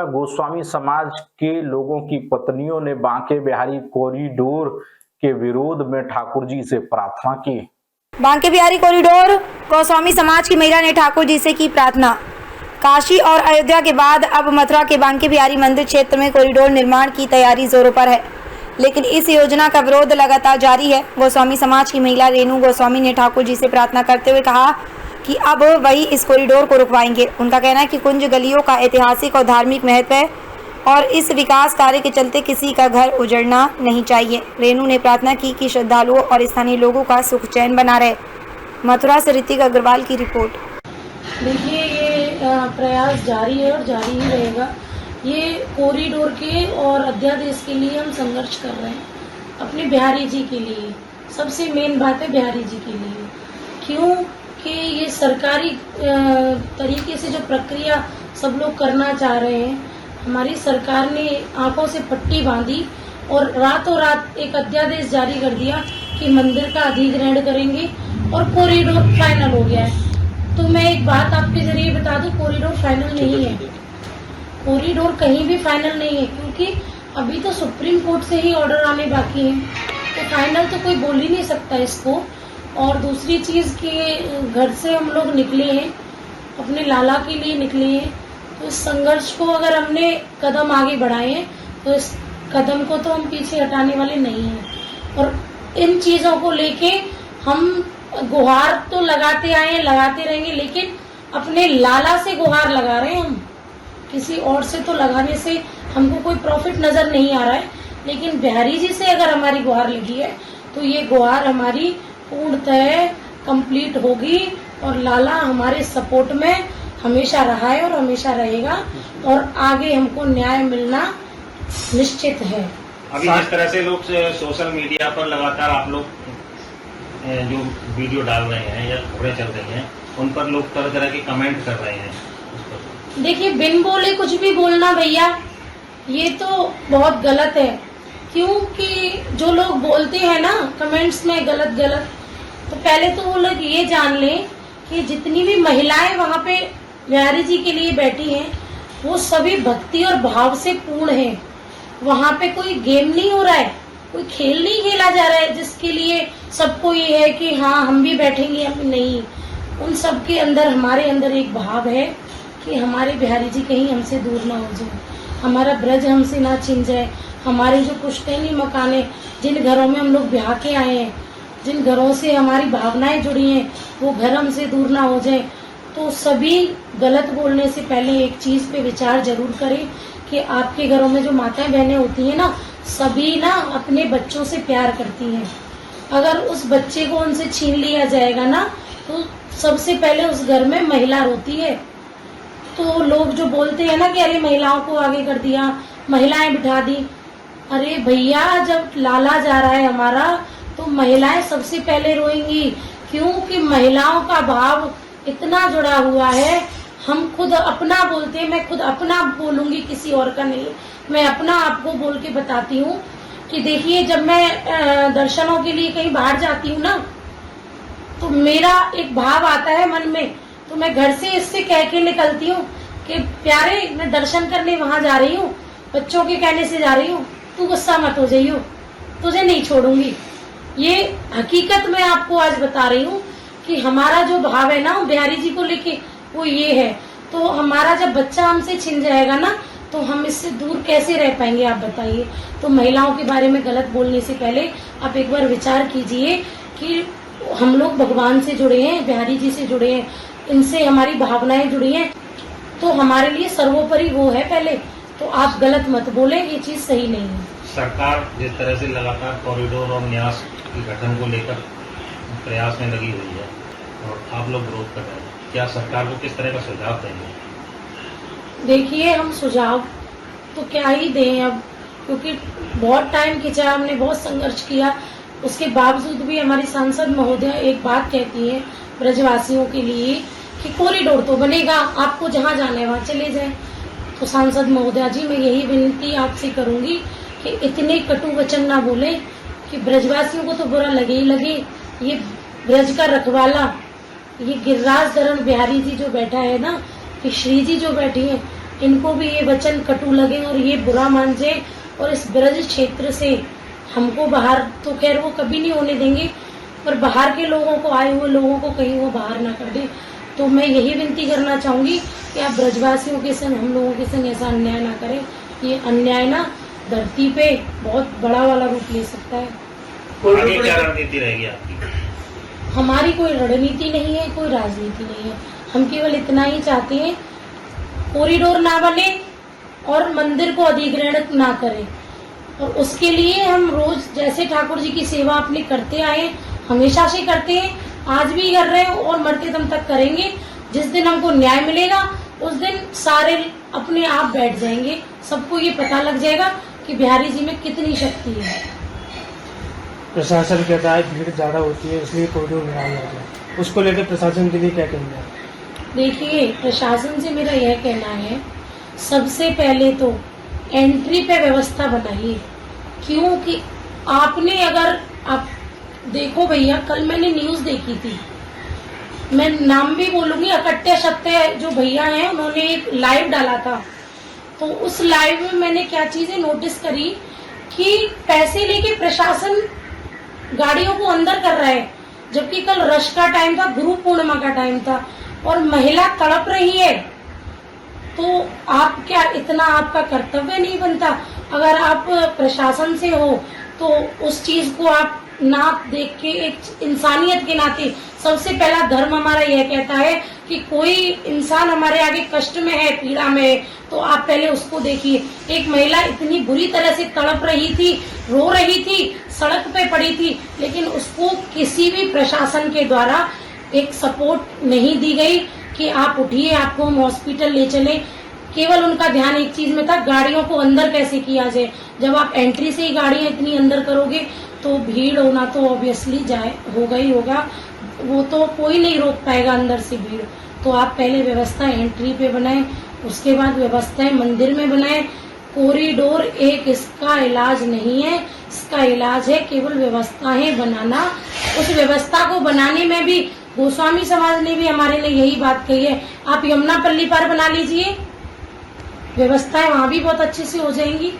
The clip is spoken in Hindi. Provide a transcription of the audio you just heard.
में गोस्वामी समाज के लोगों की पत्नियों ने बांके बिहारी कॉरिडोर के विरोध में ठाकुर जी से प्रार्थना की। बांके बिहारी कॉरिडोर गोस्वामी समाज की महिला ने ठाकुर जी से की प्रार्थना। काशी और अयोध्या के बाद अब मथुरा के बांके बिहारी मंदिर क्षेत्र में कॉरिडोर निर्माण की तैयारी जोरों पर है, लेकिन इस योजना का विरोध लगातार जारी है। गोस्वामी समाज की महिला रेणु गोस्वामी ने ठाकुर जी से प्रार्थना करते हुए कहा कि अब वही इस कॉरिडोर को रुकवाएंगे। उनका कहना है कि कुंज गलियों का ऐतिहासिक और धार्मिक महत्व है और इस विकास कार्य के चलते किसी का घर उजड़ना नहीं चाहिए। रेणु ने प्रार्थना की कि श्रद्धालुओं और स्थानीय लोगों का सुख चैन बना रहे। मथुरा से ऋतिक अग्रवाल की रिपोर्ट। देखिए, ये प्रयास जारी है और जारी ही रहेगा। ये कॉरिडोर के और अध्यादेश के लिए हम संघर्ष कर रहे हैं, अपने बिहारी जी के लिए। सबसे मेन बात है बिहारी जी के लिए, क्यों कि ये सरकारी तरीके से जो प्रक्रिया सब लोग करना चाह रहे हैं, हमारी सरकार ने आंखों से पट्टी बांधी और रातों रात एक अध्यादेश जारी कर दिया कि मंदिर का अधिग्रहण करेंगे और कॉरिडोर फाइनल हो गया है। तो मैं एक बात आपके जरिए बता दूं, कॉरिडोर फाइनल नहीं है। कॉरिडोर कहीं भी फाइनल नहीं है, क्योंकि अभी तो सुप्रीम कोर्ट से ही ऑर्डर आने बाकी हैं, तो फाइनल तो कोई बोल ही नहीं सकता इसको। और दूसरी चीज़ कि घर से हम लोग निकले हैं, अपने लाला के लिए निकले हैं, तो इस संघर्ष को अगर हमने कदम आगे बढ़ाए हैं तो इस कदम को तो हम पीछे हटाने वाले नहीं हैं। और इन चीज़ों को लेके हम गुहार तो लगाते आए हैं, लगाते रहेंगे, लेकिन अपने लाला से गुहार लगा रहे हैं हम। किसी और से तो लगाने से हमको कोई प्रॉफिट नज़र नहीं आ रहा है, लेकिन बिहारी जी से अगर हमारी गुहार लगी है तो ये गुहार हमारी पूर्णतः कंप्लीट होगी और लाला हमारे सपोर्ट में हमेशा रहा है और हमेशा रहेगा और आगे हमको न्याय मिलना निश्चित है। अभी जिस तरह से लोग सोशल मीडिया पर लगातार आप लोग जो वीडियो डाल रहे हैं या खबरें चल रही हैं, उन पर लोग तरह तरह के कमेंट कर रहे हैं। देखिए, बिन बोले कुछ भी बोलना भैया, ये तो बहुत गलत है। क्योंकि जो लोग बोलते हैं ना कमेंट्स में गलत गलत, तो पहले तो वो लोग ये जान लें कि जितनी भी महिलाएं वहाँ पे बिहारी जी के लिए बैठी हैं, वो सभी भक्ति और भाव से पूर्ण हैं। वहाँ पे कोई गेम नहीं हो रहा है, कोई खेल नहीं खेला जा रहा है जिसके लिए सबको ये है कि हाँ हम भी बैठेंगे, हम नहीं। उन सब के अंदर हमारे अंदर एक भाव है कि हमारे बिहारी जी कहीं हमसे दूर ना हो जाए, हमारा ब्रज हमसे ना छिन जाए, हमारे जो पुश्तैनी मकान है, जिन घरों में हम लोग ब्याह के आए हैं, जिन घरों से हमारी भावनाएं जुड़ी हैं, वो घर हमसे दूर ना हो जाए। तो सभी गलत बोलने से पहले एक चीज़ पे विचार जरूर करें कि आपके घरों में जो माताएं बहनें होती हैं ना, सभी ना अपने बच्चों से प्यार करती हैं। अगर उस बच्चे को उनसे छीन लिया जाएगा ना, तो सबसे पहले उस घर में महिला रोती है। तो लोग जो बोलते हैं ना कि अरे महिलाओं को आगे कर दिया, महिलाएं बिठा दी, अरे भैया जब लाला जा रहा है हमारा, तो महिलाएं सबसे पहले रोएंगी, क्योंकि महिलाओं का भाव इतना जुड़ा हुआ है। हम खुद अपना बोलते हैं, मैं खुद अपना बोलूंगी, किसी और का नहीं। मैं अपना आपको बोल के बताती हूँ कि देखिए, जब मैं दर्शनों के लिए कहीं बाहर जाती हूँ ना, तो मेरा एक भाव आता है मन में, तो मैं घर से इससे कह के निकलती हूँ कि प्यारे मैं दर्शन करने वहां जा रही हूँ, बच्चों के कहने से जा रही हूँ, तू गुस्सा मत हो जाइयो, तुझे नहीं छोड़ूंगी। ये हकीकत मैं आपको आज बता रही हूँ कि हमारा जो भाव है ना बिहारी जी को लेके, वो ये है। तो हमारा जब बच्चा हमसे छिन जाएगा ना, तो हम इससे दूर कैसे रह पाएंगे, आप बताइए। तो महिलाओं के बारे में गलत बोलने से पहले आप एक बार विचार कीजिए कि हम लोग भगवान से जुड़े हैं, बिहारी जी से जुड़े हैं, इनसे हमारी भावनाएं जुड़ी हैं, तो हमारे लिए सर्वोपरि वो है पहले। तो आप गलत मत बोले, ये चीज सही नहीं है। सरकार जिस तरह से लगातार कॉरिडोर और न्यास के गठन को लेकर प्रयास में लगी हुई है और आप लोग विरोध कर रहे हैं, क्या सरकार को किस तरह का सुझाव देंगे? देखिए, हम सुझाव तो क्या ही दें अब, क्योंकि बहुत टाइम खिंचा, हमने बहुत संघर्ष किया, उसके बावजूद भी हमारी सांसद महोदया एक बात कहती है ब्रजवासियों के लिए कि कॉरिडोर तो बनेगा, आपको जहाँ जाना है वहाँ चले जाएं। तो सांसद महोदया जी, मैं यही विनती आपसे करूंगी कि इतने कटु वचन ना बोले कि ब्रजवासियों को तो बुरा लगे ही लगे। ये ब्रज का रखवाला, ये गिरिराज धरण बिहारी जी जो बैठा है ना, कि श्री जी जो बैठी है, इनको भी ये वचन कटु लगे और ये बुरा मान जाए और इस ब्रज क्षेत्र से हमको बाहर, तो खैर वो कभी नहीं होने देंगे, पर बाहर के लोगों को, आए हुए लोगों को कहीं वो बाहर ना कर दे। तो मैं यही विनती करना चाहूँगी कि आप ब्रजवासियों के संग, हम लोगों के संग ऐसा अन्याय ना करें। ये अन्याय ना धरती पे बहुत बड़ा वाला रूप ले सकता है। आगे क्या रणनीति रहेगी आपकी? हमारी कोई रणनीति नहीं है, कोई राजनीति नहीं है। हम केवल इतना ही चाहते हैं, कॉरिडोर ना बने और मंदिर को अधिग्रहण ना करें। और उसके लिए हम रोज जैसे ठाकुर जी की सेवा अपनी करते आए, हमेशा से करते हैं, आज भी कर रहे हैं और मरते दम तक करेंगे। जिस दिन हमको न्याय मिलेगा उस दिन सारे अपने आप बैठ जाएंगे, सबको ये पता लग जाएगा कि बिहारी जी में कितनी शक्ति है। प्रशासन कहता है भीड़ ज़्यादा होती है इसलिए कॉरिडोर बनाया जाता है, उसको लेकर प्रशासन के लिए क्या कहना है? देखिए, प्रशासन से मेरा यह कहना है, सबसे पहले तो एंट्री पे व्यवस्था बनाइए। क्योंकि आपने, अगर आप देखो भैया, कल मैंने न्यूज़ देखी थी, मैं नाम भी बोलूंगी, अकट्य सत्य जो भैया हैं उन्होंने एक लाइव डाला था। तो उस लाइव में मैंने क्या चीजें नोटिस करी कि पैसे लेके प्रशासन गाड़ियों को अंदर कर रहा है, जबकि कल रश का टाइम था, गुरु पूर्णिमा का टाइम था और महिला तड़प रही है। तो आप क्या, इतना आपका कर्तव्य नहीं बनता? अगर आप प्रशासन से हो तो उस चीज को आप ना देख के, एक इंसानियत के नाते, सबसे पहला धर्म हमारा यह कहता है कि कोई इंसान हमारे आगे कष्ट में है, पीड़ा में है, तो आप पहले उसको देखिए। एक महिला इतनी बुरी तरह से तड़प रही थी, रो रही थी, सड़क पे पड़ी थी, लेकिन उसको किसी भी प्रशासन के द्वारा एक सपोर्ट नहीं दी गई कि आप उठिए, आपको हम हॉस्पिटल ले चले। केवल उनका ध्यान एक चीज में था, गाड़ियों को अंदर कैसे किया जाए। जब आप एंट्री से ही गाड़ियां इतनी अंदर करोगे तो भीड़ होना तो ऑब्वियसली होगा ही होगा, वो तो कोई नहीं रोक पाएगा अंदर से भीड़। तो आप पहले व्यवस्था एंट्री पे बनाएं, उसके बाद व्यवस्थाएं मंदिर में बनाएं। कॉरिडोर एक इसका इलाज नहीं है, इसका इलाज है केवल व्यवस्थाएं बनाना। उस व्यवस्था को बनाने में भी गोस्वामी समाज ने भी हमारे लिए यही बात कही है, आप यमुना पल्ली पार बना लीजिए, व्यवस्थाएं वहां भी बहुत अच्छे से हो जाएंगी।